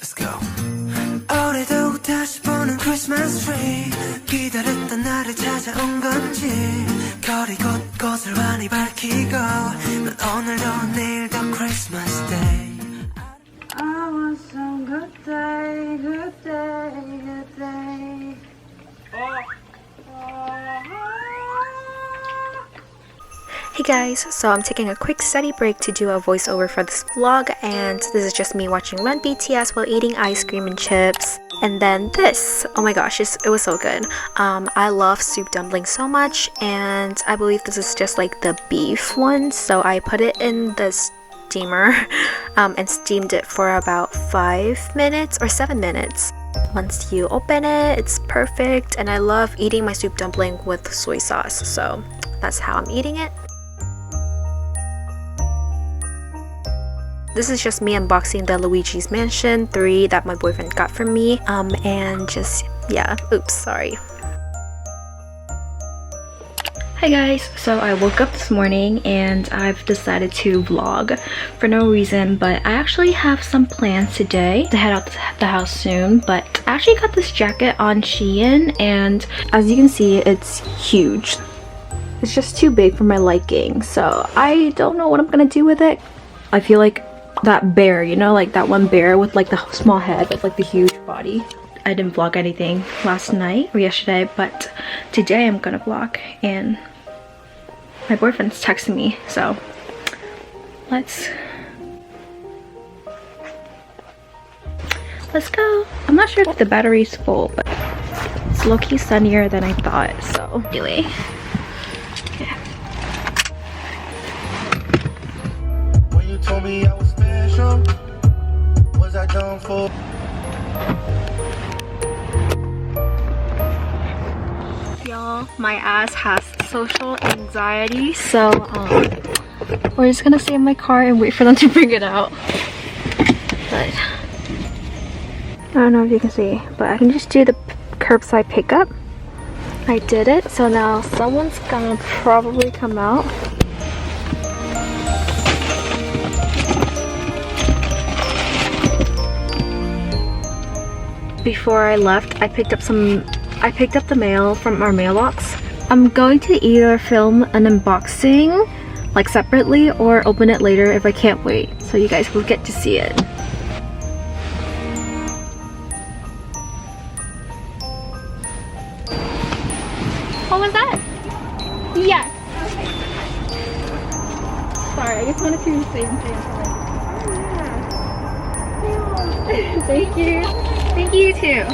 Let's go. 올해도 다시 보는 Christmas tree 기다렸던 날이 찾아온 건지 거리 곳곳을 환히 밝히고 난 오늘도 내일도 Christmas Day. I want some good day, good day, good day. Hey guys, so I'm taking a quick study break to do a voiceover for this vlog, and this is just me watching Run BTS while eating ice cream and chips. And then this, oh my gosh, it was so good. I love soup dumplings so much, and I believe this is just like the beef one, so I put it in the steamer and steamed it for about 5 minutes or 7 minutes. Once you open it, it's perfect, and I love eating my soup dumpling with soy sauce, so that's how I'm eating it. This is just me unboxing the Luigi's Mansion 3 that my boyfriend got for me, and just, yeah, oops, sorry. Hi guys, so I woke up this morning and I've decided to vlog for no reason, but I actually have some plans today to head out the house soon. But I actually got this jacket on Shein, and as you can see, it's huge. It's just too big for my liking, so I don't know what I'm gonna do with it. I feel like that bear, you know, like that one bear with like the small head with like the huge body. I didn't vlog anything last night or yesterday, but today I'm gonna vlog, and my boyfriend's texting me, so let's go. I'm not sure if the battery's full, but it's low-key sunnier than I thought, so anyway. Okay. When you told me I was special, was I done for? Y'all, my ass has social anxiety, so we're just gonna stay in my car and wait for them to bring it out. But I don't know if you can see, but I can just do the curbside pickup. I did it, so now someone's gonna probably come out. Before I left, I picked up the mail from our mailbox. I'm going to either film an unboxing like separately or open it later if I can't wait, so you guys will get to see it. What was that? Yes. Sorry, I just wanted to say thank you. Thank you too.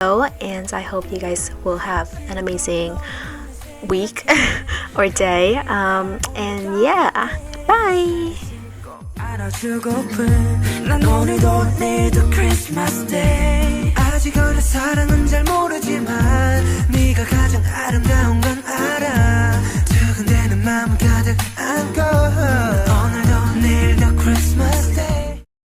and I hope you guys will have an amazing week or day. And yeah, bye. 알아주고픈 난 오늘도 내일도 Christmas Day